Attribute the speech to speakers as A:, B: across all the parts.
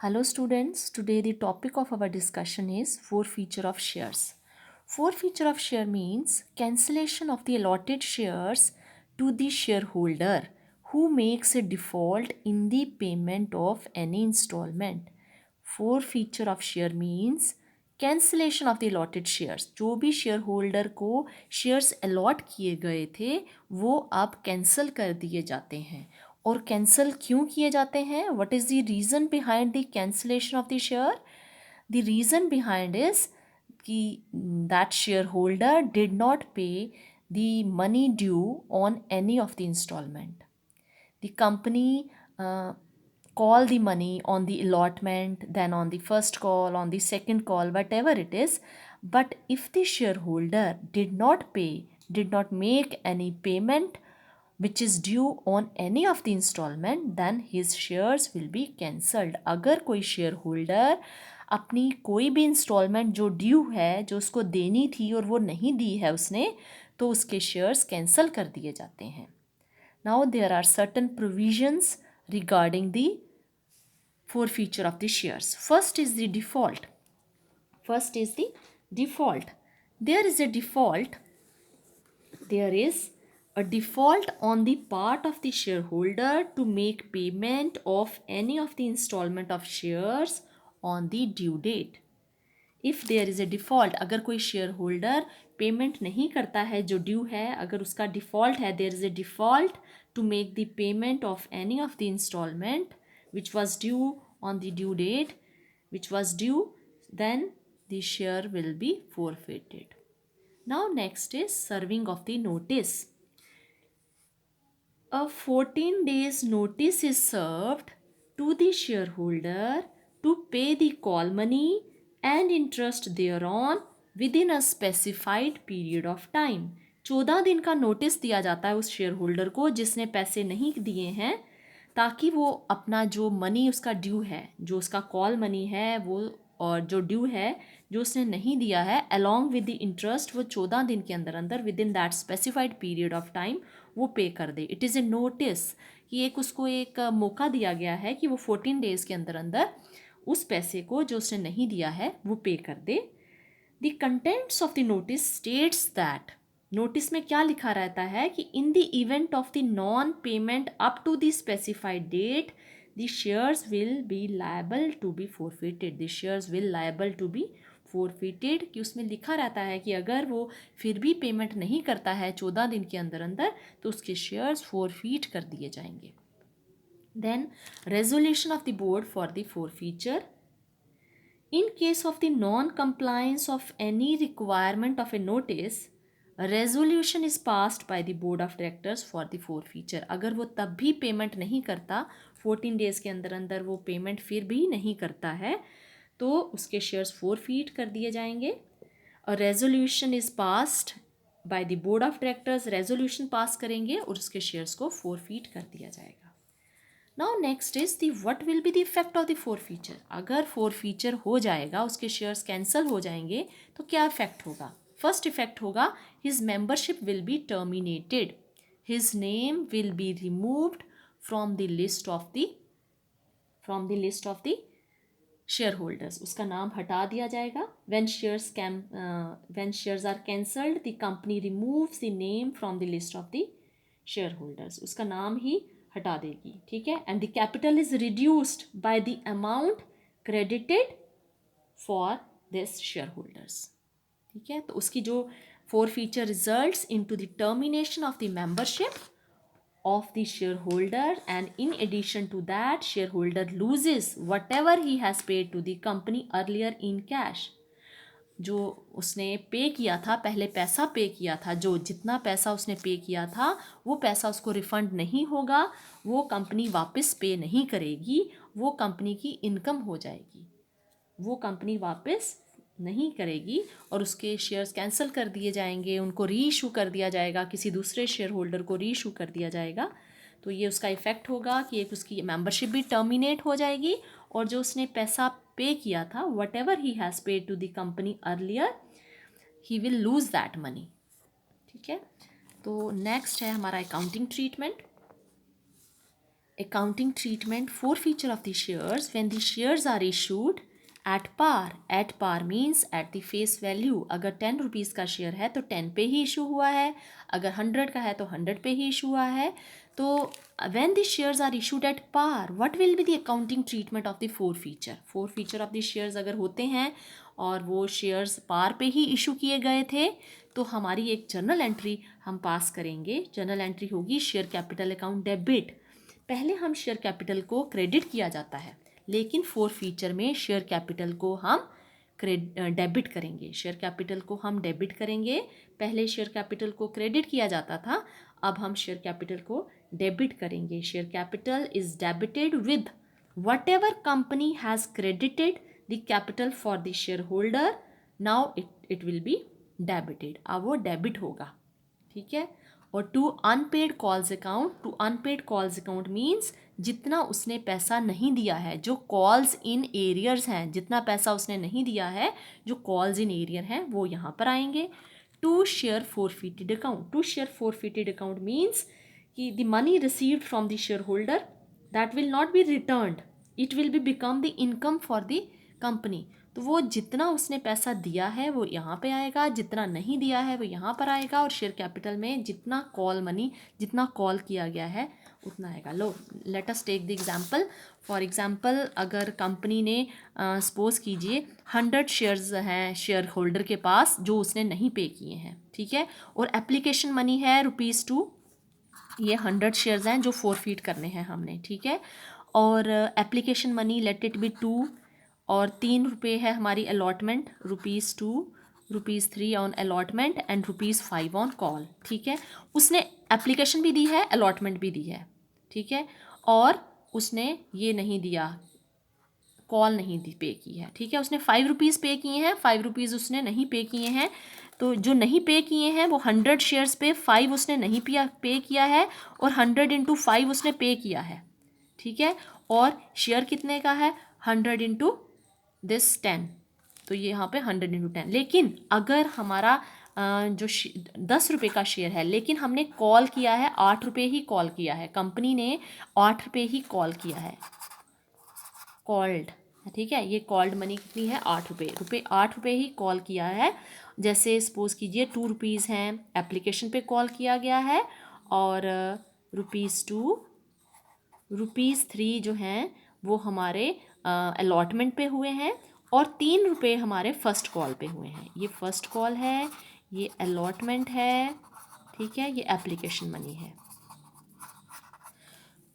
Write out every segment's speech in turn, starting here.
A: Hello students, today the topic of our discussion is forfeiture of shares. Forfeiture of share means cancellation of the allotted shares to the shareholder who makes a default in the payment of any installment. Forfeiture of share means cancellation of the allotted shares. जो भी share holder को shares allot किए गए थे वो अब cancel कर दिए जाते हैं. और कैंसिल क्यों किए जाते हैं? What is the reason behind the cancellation of the share? The reason behind is कि that share holder did not pay the money due on any of the installment. The company call the money on the allotment, then on the first call, on the second call, whatever it is. But if the shareholder did not pay, did not make any payment which is due on any of the installment, then his shares will be cancelled. अगर कोई share holder अपनी कोई भी instalment जो due है, जो उसको देनी थी और वो नहीं दी है उसने, तो उसके शेयर्स कैंसिल कर दिए जाते हैं. Now there are certain provisions regarding the forfeiture of the shares. First is the default. First is the default. There is a default. There is a default on the part of the shareholder to make payment of any of the installment of shares on the due date. If there is a default, अगर कोई share holder payment नहीं करता है जो due है, अगर उसका default है, there is a default to make the payment of any of the instalment which was due on the due date which was due, then the share will be forfeited. Now next is serving of the notice. A 14 days notice is served to the shareholder to pay the call money and interest thereon within a specified period of time. 14 दिन का notice दिया जाता है उस share holder को जिसने पैसे नहीं दिए हैं, ताकि वो अपना जो मनी उसका ड्यू है, जो उसका कॉल मनी है वो, और जो ड्यू है जो उसने नहीं दिया है अलॉन्ग विद द इंटरेस्ट, वो 14 दिन के अंदर अंदर with in that specified period of time वो पे कर दे. इट इज़ ए नोटिस कि एक उसको एक मौका दिया गया है कि वो 14 डेज़ के अंदर अंदर उस पैसे को जो उसने नहीं दिया है वो पे कर दे. The contents of the notice states that, notice में क्या लिखा रहता है कि in the event of the non payment up to the specified date the shares will be liable to be forfeited. The shares will liable to be forfeited, कि उसमें लिखा रहता है कि अगर वो फिर भी पेमेंट नहीं करता है 14 दिन के अंदर अंदर तो उसके शेयर्स फोरफीट कर दिए जाएंगे. Then resolution of the board for the forfeiture. In case of the non-compliance of any requirement of a notice, a resolution is passed by the board of directors for the forfeiture. अगर वो तब भी payment नहीं करता, 14 days के अंदर अंदर वो पेमेंट फिर भी नहीं करता है, तो उसके शेयर्स फोरफीट कर दिए जाएंगे. A resolution is passed by the board of directors, resolution pass करेंगे और उसके शेयर्स को फोरफीट कर दिया जाएगा. Now next is the what will be the effect of the forfeiture. अगर फोरफीचर हो जाएगा, उसके शेयर्स कैंसिल हो जाएंगे, तो क्या इफेक्ट होगा? फर्स्ट इफेक्ट होगा his membership will be terminated, his name will be removed from the list of the shareholders. उसका नाम हटा दिया जाएगा. When shares are cancelled the company removes the name from the list of the shareholders. उसका नाम ही हटा देगी. ठीक है. And the capital is reduced by the amount credited for this shareholders. ठीक है. तो उसकी जो forfeiture results into the termination of the membership of the shareholder, and in addition to that shareholder loses whatever he has paid to the company earlier in cash. जो उसने पे किया था, पहले पैसा पे किया था, जो जितना पैसा उसने पे किया था वो पैसा उसको रिफ़ंड नहीं होगा, वो कंपनी वापस पे नहीं करेगी, वो कंपनी की इनकम हो जाएगी, वो कंपनी वापस नहीं करेगी और उसके शेयर्स कैंसिल कर दिए जाएंगे, उनको री इशू कर दिया जाएगा, किसी दूसरे शेयर होल्डर को री इशू कर दिया जाएगा. तो ये उसका इफ़ेक्ट होगा कि एक उसकी मेंबरशिप भी टर्मिनेट हो जाएगी और जो उसने पैसा पे किया था, whatever he has paid to the company earlier, he will lose that money. ठीक है. तो नेक्स्ट है हमारा accounting treatment. accounting treatment forfeiture of the shares when the shares are issued at par. At par means at the face value. अगर 10 rupees का share है तो 10 पे ही इशू हुआ है, अगर 100 का है तो 100 पे ही इशू हुआ है. तो when the shares are issued at par, what will be the accounting treatment of the forfeiture? forfeiture of the shares अगर होते हैं और वो शेयर्स पार पे ही इशू किए गए थे तो हमारी एक जर्नल एंट्री हम पास करेंगे. जर्नल एंट्री होगी शेयर कैपिटल अकाउंट डेबिट. पहले हम शेयर कैपिटल को क्रेडिट किया जाता है, लेकिन फीचर में शेयर कैपिटल को हम डेबिट करेंगे. शेयर कैपिटल को हम डेबिट करेंगे. पहले शेयर कैपिटल को क्रेडिट किया जाता था, अब हम शेयर कैपिटल को डेबिट करेंगे. Share capital is debited with whatever company has credited the capital for the share holder. Now it will be debited. अब वो डेबिट होगा. ठीक है. और to unpaid calls account means जितना उसने पैसा नहीं दिया है, जो कॉल्स इन एरियर्स हैं, जितना पैसा उसने नहीं दिया है, जो कॉल्स इन एरियर हैं वो यहाँ पर आएंगे. To share forfeited account means कि the money received from the share holder that will not be returned, it will be become the income for the company. तो वो जितना उसने पैसा दिया है वो यहाँ पे आएगा, जितना नहीं दिया है वो यहाँ पर आएगा. और शेयर कैपिटल में जितना कॉल किया गया है उतना आएगा. लो let us take the example. For example अगर कंपनी ने सपोज कीजिए 100 शेयर्स हैं शेयर होल्डर के पास जो उसने नहीं पे किए हैं. ठीक है. और एप्लीकेशन मनी है ₹2. ये 100 शेयर्स हैं जो फोरफीट करने हैं हमने. ठीक है. और application money let it be 2 और 3 रुपये है हमारी allotment, ₹2, ₹3 on allotment and ₹5 on call. ठीक है. उसने एप्लीकेशन भी दी है, अलॉटमेंट भी दी है. ठीक है. और उसने ये नहीं दिया, कॉल नहीं दी, पे की है. ठीक है. उसने ₹5 पे किए हैं, ₹5 उसने नहीं पे किए हैं. तो जो नहीं पे किए हैं वो 100 शेयर्स पे 5 उसने नहीं पे किया है और 100 इंटू 5 उसने पे किया है. ठीक है. और शेयर कितने का है? 100 इंटू दिस 10. तो ये यहाँ पे 100 इंटू 10. लेकिन अगर हमारा जो 10 रुपये का शेयर है लेकिन हमने कॉल किया है 8 रुपये ही कॉल किया है, कंपनी ने 8 रुपये ही कॉल किया है, कॉल्ड. ठीक है. ये कॉल्ड मनी कितनी है? 8 रुपये. 8 रुपये ही कॉल किया है. जैसे सपोज कीजिए ₹2 हैं, एप्लीकेशन पे कॉल किया गया है और ₹2, ₹3 जो हैं वो हमारे अलॉटमेंट पे हुए हैं और 3 रुपये हमारे फर्स्ट कॉल पे हुए हैं. ये फर्स्ट कॉल है, ये अलॉटमेंट है. ठीक है. ये एप्लीकेशन मनी है.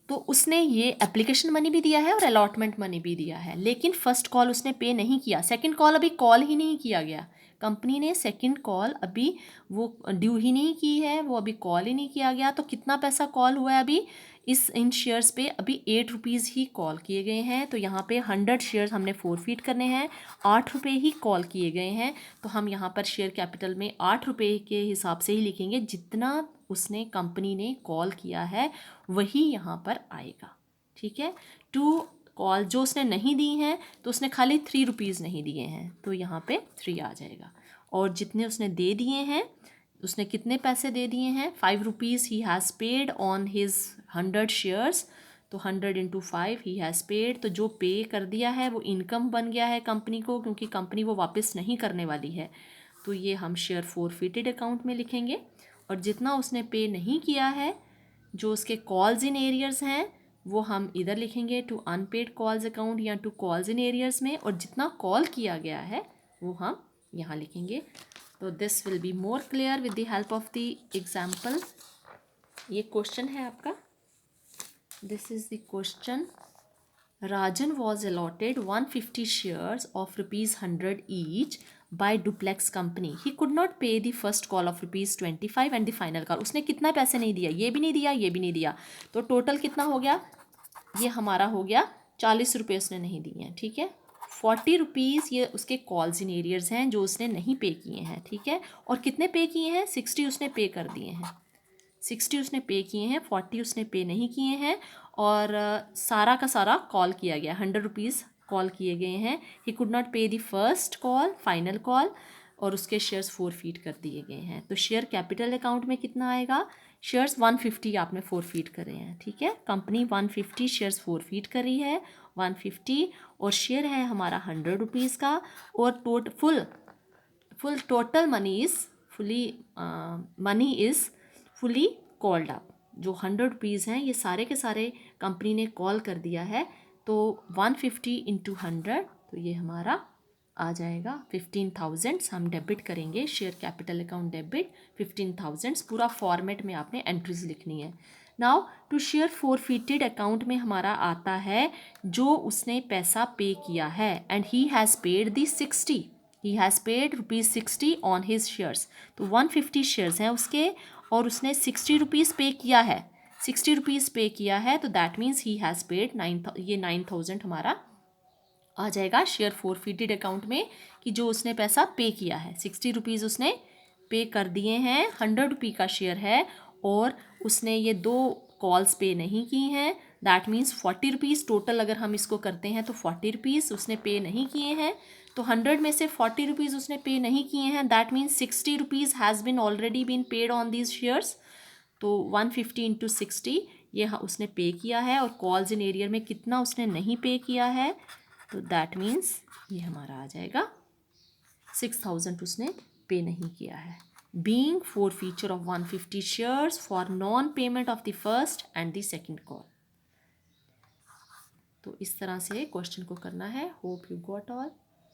A: तो उसने ये एप्लीकेशन मनी भी दिया है और अलॉटमेंट मनी भी दिया है, लेकिन फ़र्स्ट कॉल उसने पे नहीं किया. सेकंड कॉल अभी कॉल ही नहीं किया गया. कंपनी ने सेकंड कॉल अभी वो ड्यू ही नहीं की है, वो अभी कॉल ही नहीं किया गया. तो कितना पैसा कॉल हुआ है अभी इन शेयर्स पे? अभी ₹8 ही कॉल किए गए हैं. तो यहाँ पे 100 शेयर्स हमने फोरफीट करने हैं, 8 रुपये ही कॉल किए गए हैं. तो हम यहाँ पर शेयर कैपिटल में 8 रुपये के हिसाब से ही लिखेंगे. जितना उसने कंपनी ने कॉल किया है वही यहाँ पर आएगा. ठीक है. टू कॉल जो उसने नहीं दी हैं तो उसने खाली ₹3 नहीं दिए हैं, तो यहाँ पे 3 आ जाएगा. और जितने उसने दे दिए हैं, उसने कितने पैसे दे दिए हैं? ₹5 ही has paid on his 100 shares. तो 100 इंटू 5 ही हैज़ पेड. तो जो पे कर दिया है वो इनकम बन गया है कंपनी को, क्योंकि कंपनी वो वापस नहीं करने वाली है. तो ये हम शेयर फोरफिटेड अकाउंट में लिखेंगे. और जितना उसने पे नहीं किया है, जो उसके कॉल्स इन एरियर्स हैं, वो हम इधर लिखेंगे टू अनपेड कॉल्स अकाउंट या टू कॉल्स इन एरियर्स में. और जितना कॉल किया गया है वो हम यहाँ लिखेंगे. तो this will be more clear with the help of the example. ये क्वेश्चन है आपका. This is the question. Rajan was allotted 150 shares of ₹100 each by Duplex company. He could not pay the first call of ₹25 and the final call. उसने कितना पैसे नहीं दिया? ये भी नहीं दिया, ये भी नहीं दिया. तो टोटल कितना हो गया? ये हमारा हो गया 40 रुपये उसने नहीं दिए हैं. ठीक है. 40 रुपीज़ ये उसके कॉल्स इन एरियर्स हैं जो उसने नहीं पे किए हैं. ठीक है. और कितने पे किए हैं? 60 उसने पे कर दिए हैं. 60 उसने पे किए हैं, 40 उसने पे नहीं किए हैं. और सारा का सारा कॉल किया गया, ₹100 कॉल किए गए हैं. He could not pay the first call, final call, और उसके शेयर्स फोरफीट कर दिए गए हैं. तो शेयर कैपिटल अकाउंट में कितना आएगा? शेयर्स 150 आपने फोरफीट करे हैं, ठीक है। कंपनी 150 शेयर्स फोरफीट करी है, 150, और शेयर है हमारा 100 रुपीज़ का, और full total money is fully called up. जो 100 रुपीज़ हैं ये सारे के सारे कंपनी ने कॉल कर दिया है, तो 150 इंटू 100, तो ये हमारा आ जाएगा 15,000। हम डेबिट करेंगे, शेयर कैपिटल अकाउंट डेबिट 15,000। पूरा फॉर्मेट में आपने एंट्रीज लिखनी है। नाउ टू शेयर फोरफीटेड अकाउंट में हमारा आता है जो उसने पैसा पे किया है, and he has paid the 60, he has paid ₹60 on his shares. तो 150 शेयर्स हैं उसके, और उसने 60 रुपीज़ पे किया है, 60 रुपीज़ पे किया है, तो that means he has paid 9,000 हमारा आ जाएगा शेयर फोरफीटेड अकाउंट में, कि जो उसने पैसा पे किया है 60 रुपीज़ उसने पे कर दिए हैं। 100 रुपये का शेयर है और उसने ये 2 कॉल्स पे नहीं की हैं, दैट मीन्स 40 रुपीज़ टोटल। अगर हम इसको करते हैं तो 40 रुपीज़ उसने पे नहीं किए हैं, तो 100 में से 40 रुपीज़ उसने पे नहीं किए हैं, that means 60 rupees has been already been paid on these shares. तो 150 इंटू 60 ये उसने पे किया है, और कॉल्स इन एरियर में कितना उसने नहीं पे किया है, तो दैट मीन्स ये हमारा आ जाएगा 6,000 उसने पे नहीं किया है। Being forfeiture of 150 shares for non payment of the first and the second call. तो इस तरह से क्वेश्चन को करना है। Hope you got all.